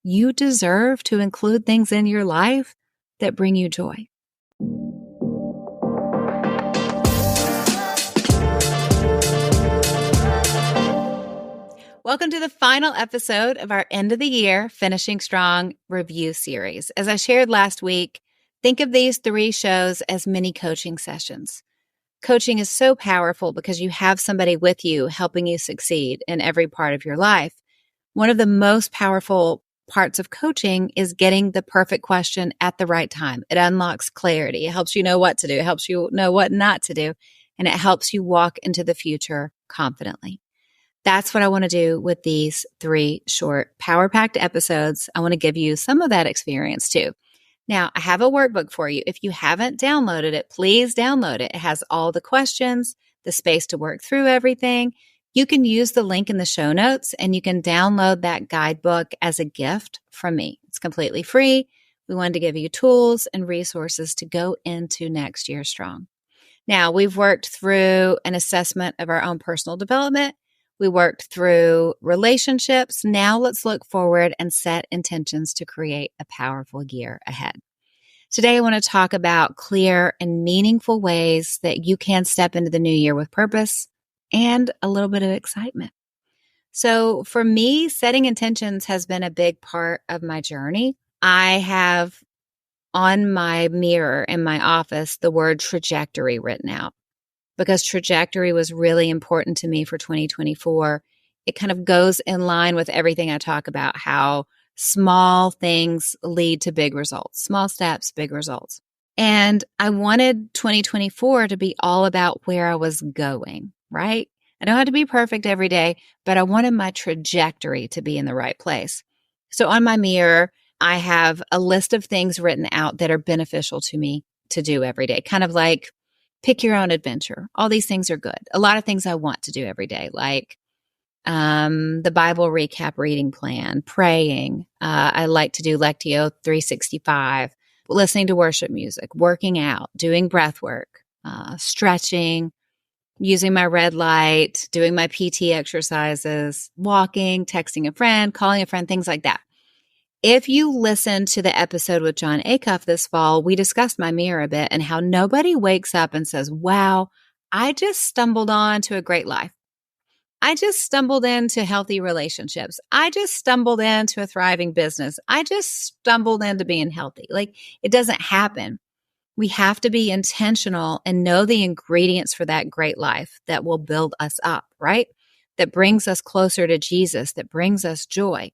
You deserve to include things in your life that bring you joy. Welcome to the final episode of our end of the year Finishing Strong review series. As I shared last week, think of these 3 shows as mini coaching sessions. Coaching is so powerful because you have somebody with you helping you succeed in every part of your life. One of the most powerful parts of coaching is getting the perfect question at the right time. It unlocks clarity. It helps you know what to do. It helps you know what not to do. And it helps you walk into the future confidently. That's what I want to do with these 3 short, power-packed episodes. I want to give you some of that experience too. Now, I have a workbook for you. If you haven't downloaded it, please download it. It has all the questions, the space to work through everything. You can use the link in the show notes and you can download that guidebook as a gift from me. It's completely free. We wanted to give you tools and resources to go into next year strong. Now, we've worked through an assessment of our own personal development. We worked through relationships. Now let's look forward and set intentions to create a powerful year ahead. Today, I want to talk about clear and meaningful ways that you can step into the new year with purpose and a little bit of excitement. So for me, setting intentions has been a big part of my journey. I have on my mirror in my office the word trajectory written out, because trajectory was really important to me for 2024. It kind of goes in line with everything I talk about, how small things lead to big results, small steps, big results. And I wanted 2024 to be all about where I was going, right? I don't have to be perfect every day, but I wanted my trajectory to be in the right place. So on my mirror, I have a list of things written out that are beneficial to me to do every day, kind of like pick your own adventure. All these things are good. A lot of things I want to do every day, like the Bible recap reading plan, praying. I like to do Lectio 365, listening to worship music, working out, doing breath work, stretching, using my red light, doing my PT exercises, walking, texting a friend, calling a friend, things like that. If you listen to the episode with John Acuff this fall, we discussed my mirror a bit and how nobody wakes up and says, wow, I just stumbled on to a great life. I just stumbled into healthy relationships. I just stumbled into a thriving business. I just stumbled into being healthy. Like, it doesn't happen. We have to be intentional and know the ingredients for that great life that will build us up, right? That brings us closer to Jesus, that brings us joy.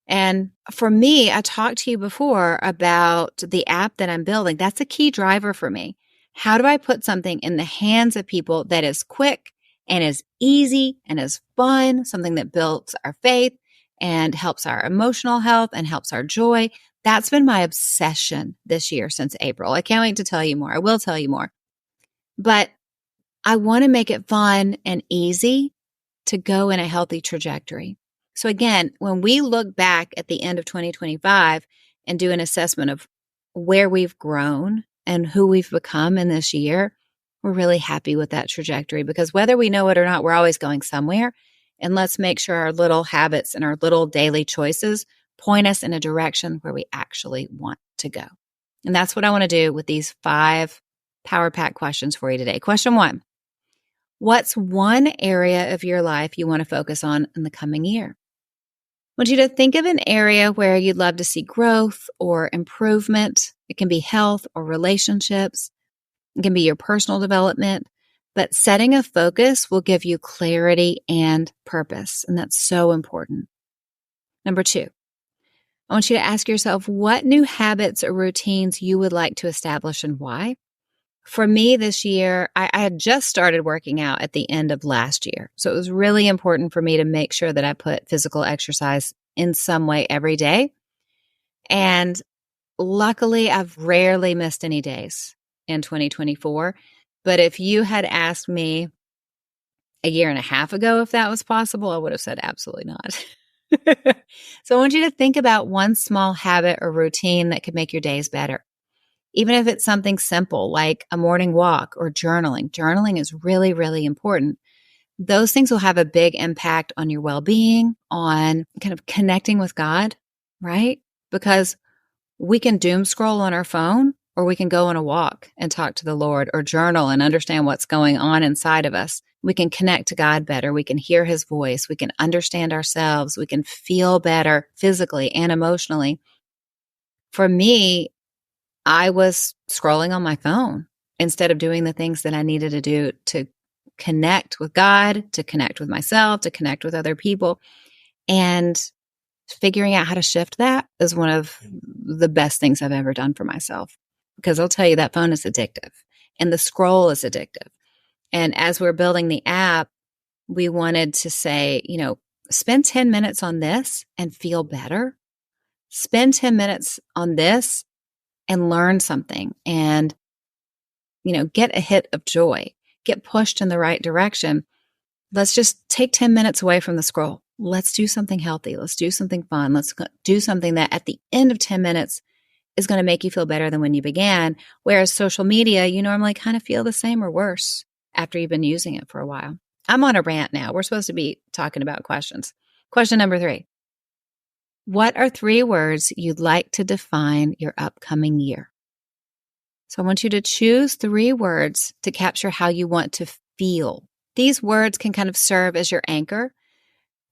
And for me, I talked to you before about the app that I'm building. That's a key driver for me. How do I put something in the hands of people that is quick and is easy and is fun, something that builds our faith and helps our emotional health and helps our joy? That's been my obsession this year since April. I can't wait to tell you more. I will tell you more. But I want to make it fun and easy to go in a healthy trajectory. So again, when we look back at the end of 2025 and do an assessment of where we've grown and who we've become in this year, we're really happy with that trajectory, because whether we know it or not, we're always going somewhere. And let's make sure our little habits and our little daily choices point us in a direction where we actually want to go. And that's what I want to do with these 5 Power Pack questions for you today. Question 1, what's one area of your life you want to focus on in the coming year? I want you to think of an area where you'd love to see growth or improvement. It can be health or relationships. It can be your personal development. But setting a focus will give you clarity and purpose. And that's so important. Number 2, I want you to ask yourself what new habits or routines you would like to establish and why. For me this year, I had just started working out at the end of last year. So it was really important for me to make sure that I put physical exercise in some way every day. And luckily, I've rarely missed any days in 2024. But if you had asked me a year and a half ago if that was possible, I would have said absolutely not. So I want you to think about one small habit or routine that could make your days better. Even if it's something simple like a morning walk or journaling. Journaling is really, really important. Those things will have a big impact on your well-being, on kind of connecting with God, right? Because we can doom scroll on our phone, or we can go on a walk and talk to the Lord, or journal and understand what's going on inside of us. We can connect to God better. We can hear his voice. We can understand ourselves. We can feel better physically and emotionally. For me, I was scrolling on my phone instead of doing the things that I needed to do to connect with God, to connect with myself, to connect with other people. And figuring out how to shift that is one of the best things I've ever done for myself. Because I'll tell you, that phone is addictive and the scroll is addictive. And as we're building the app, we wanted to say, spend 10 minutes on this and feel better. Spend 10 minutes on this and learn something and, get a hit of joy, get pushed in the right direction. Let's just take 10 minutes away from the scroll. Let's do something healthy. Let's do something fun. Let's do something that at the end of 10 minutes is going to make you feel better than when you began. Whereas social media, you normally kind of feel the same or worse after you've been using it for a while. I'm on a rant now. We're supposed to be talking about questions. Question number 3. What are 3 words you'd like to define your upcoming year? So I want you to choose 3 words to capture how you want to feel. These words can kind of serve as your anchor.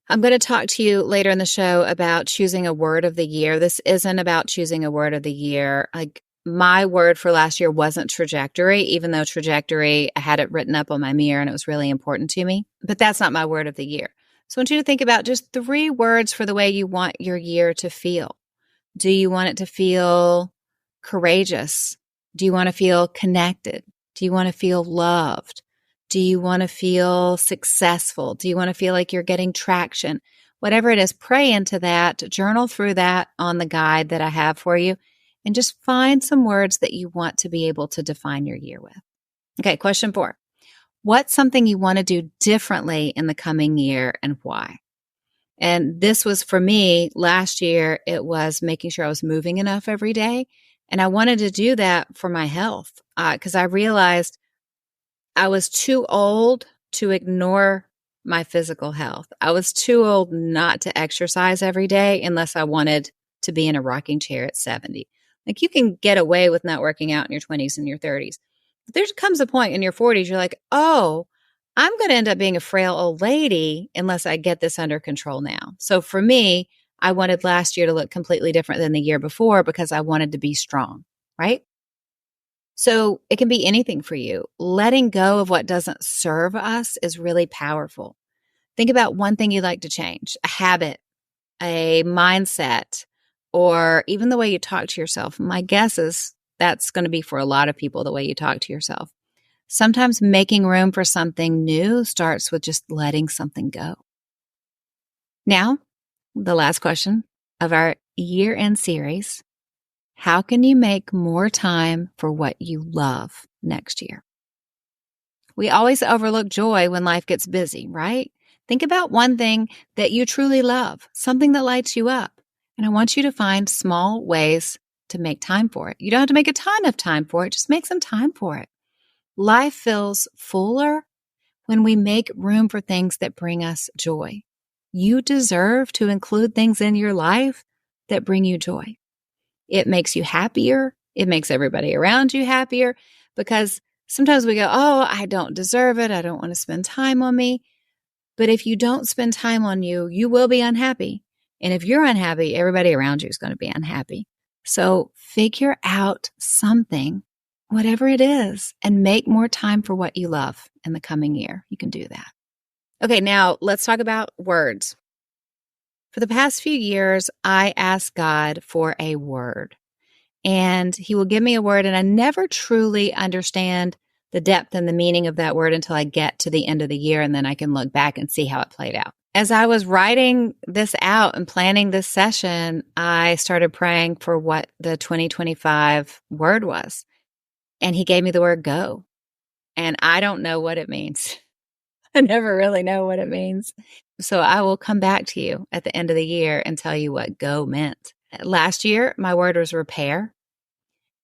I'm going to talk to you later in the show about choosing a word of the year. This isn't about choosing a word of the year. Like, my word for last year wasn't trajectory, even though trajectory, I had it written up on my mirror and it was really important to me. But that's not my word of the year. So I want you to think about just 3 words for the way you want your year to feel. Do you want it to feel courageous? Do you want to feel connected? Do you want to feel loved? Do you want to feel successful? Do you want to feel like you're getting traction? Whatever it is, pray into that, journal through that on the guide that I have for you, and just find some words that you want to be able to define your year with. Okay, question 4. What's something you want to do differently in the coming year and why? And this was for me last year, it was making sure I was moving enough every day. And I wanted to do that for my health because I realized I was too old to ignore my physical health. I was too old not to exercise every day unless I wanted to be in a rocking chair at 70. Like, you can get away with not working out in your 20s and your 30s. But there comes a point in your 40s, you're like, oh, I'm going to end up being a frail old lady unless I get this under control now. So for me, I wanted last year to look completely different than the year before because I wanted to be strong, right? So it can be anything for you. Letting go of what doesn't serve us is really powerful. Think about one thing you'd like to change, a habit, a mindset, or even the way you talk to yourself. My guess is that's going to be for a lot of people, the way you talk to yourself. Sometimes making room for something new starts with just letting something go. Now, the last question of our year-end series. How can you make more time for what you love next year? We always overlook joy when life gets busy, right? Think about one thing that you truly love, something that lights you up. And I want you to find small ways to make time for it. You don't have to make a ton of time for it, just make some time for it. Life feels fuller when we make room for things that bring us joy. You deserve to include things in your life that bring you joy. It makes you happier. It makes everybody around you happier because sometimes we go, oh, I don't deserve it. I don't want to spend time on me. But if you don't spend time on you, you will be unhappy. And if you're unhappy, everybody around you is going to be unhappy. So figure out something, whatever it is, and make more time for what you love in the coming year. You can do that. Okay, now let's talk about words. For the past few years, I asked God for a word, and He will give me a word, and I never truly understand the depth and the meaning of that word until I get to the end of the year, and then I can look back and see how it played out. As I was writing this out and planning this session, I started praying for what the 2025 word was, and He gave me the word go, and I don't know what it means. I never really know what it means. So I will come back to you at the end of the year and tell you what go meant. Last year, my word was repair.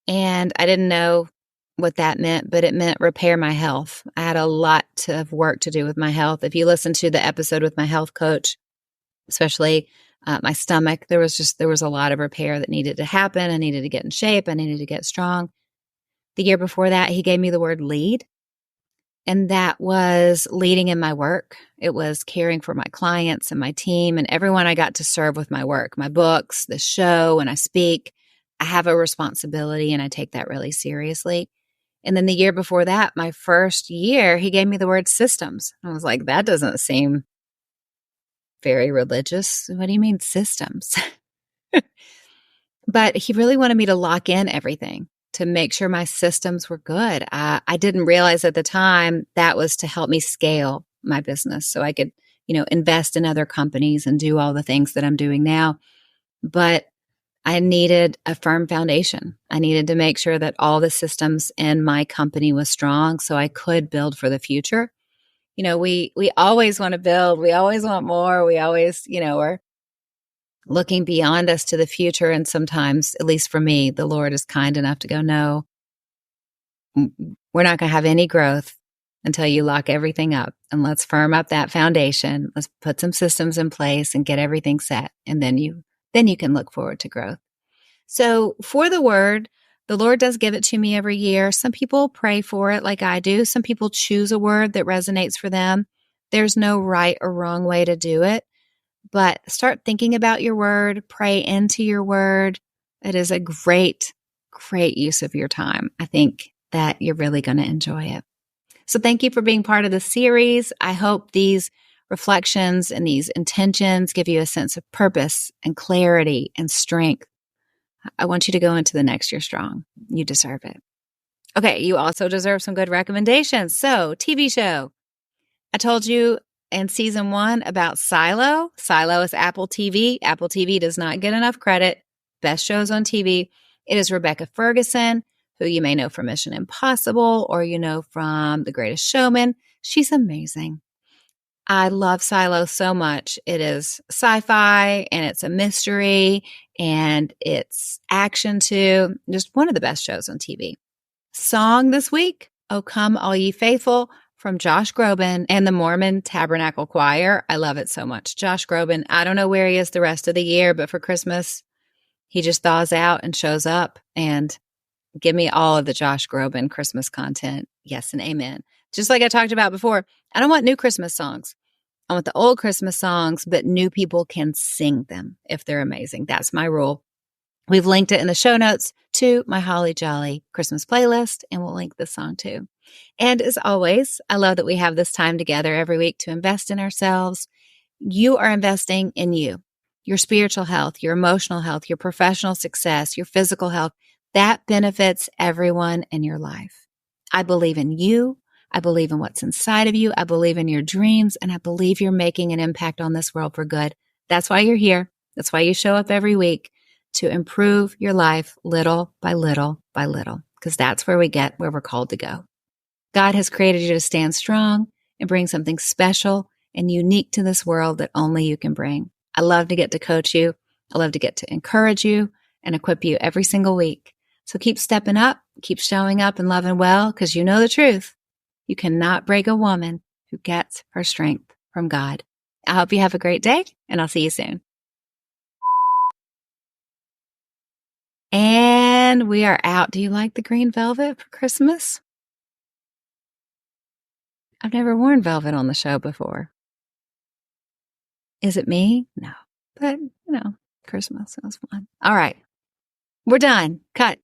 And I didn't know what that meant, but it meant repair my health. I had a lot of work to do with my health. If you listen to the episode with my health coach, especially My stomach, there was a lot of repair that needed to happen. I needed to get in shape. I needed to get strong. The year before that, he gave me the word lead. And that was leading in my work. It was caring for my clients and my team and everyone I got to serve with my work, my books, the show, when I speak. I have a responsibility and I take that really seriously. And then the year before that, my first year, he gave me the word systems. I was like, that doesn't seem very religious. What do you mean systems? But he really wanted me to lock in everything to make sure my systems were good. I didn't realize at the time that was to help me scale my business so I could, invest in other companies and do all the things that I'm doing now. But I needed a firm foundation. I needed to make sure that all the systems in my company was strong so I could build for the future. We always want to build. We always want more. We always, are looking beyond us to the future. And sometimes, at least for me, the Lord is kind enough to go, no, we're not going to have any growth until you lock everything up. And let's firm up that foundation. Let's put some systems in place and get everything set. And then you can look forward to growth. So for the word, the Lord does give it to me every year. Some people pray for it like I do. Some people choose a word that resonates for them. There's no right or wrong way to do it. But start thinking about your word, pray into your word. It is a great, great use of your time. I think that you're really going to enjoy it. So thank you for being part of the series. I hope these reflections and these intentions give you a sense of purpose and clarity and strength. I want you to go into the next year strong. You deserve it. Okay, you also deserve some good recommendations. So, TV show. I told you in season 1 about Silo. Silo is Apple TV. Apple TV does not get enough credit. Best shows on TV. It is Rebecca Ferguson, who you may know from Mission Impossible or from The Greatest Showman. She's amazing. I love Silo so much. It is sci-fi and it's a mystery and it's action too. Just one of the best shows on TV. Song this week, "O Come All Ye Faithful," from Josh Groban and the Mormon Tabernacle Choir. I love it so much. Josh Groban, I don't know where he is the rest of the year, but for Christmas, he just thaws out and shows up. And give me all of the Josh Groban Christmas content. Yes and amen. Just like I talked about before, I don't want new Christmas songs. I want the old Christmas songs, but new people can sing them if they're amazing. That's my rule. We've linked it in the show notes to my Holly Jolly Christmas playlist, and we'll link this song too. And as always, I love that we have this time together every week to invest in ourselves. You are investing in you, your spiritual health, your emotional health, your professional success, your physical health. That benefits everyone in your life. I believe in you. I believe in what's inside of you. I believe in your dreams, and I believe you're making an impact on this world for good. That's why you're here. That's why you show up every week, to improve your life little by little by little, because that's where we get where we're called to go. God has created you to stand strong and bring something special and unique to this world that only you can bring. I love to get to coach you. I love to get to encourage you and equip you every single week. So keep stepping up, keep showing up and loving well, because you know the truth. You cannot break a woman who gets her strength from God. I hope you have a great day, and I'll see you soon. And we are out. Do you like the green velvet for Christmas? I've never worn velvet on the show before. Is it me? No. But, Christmas, it was fun. All right. We're done. Cut.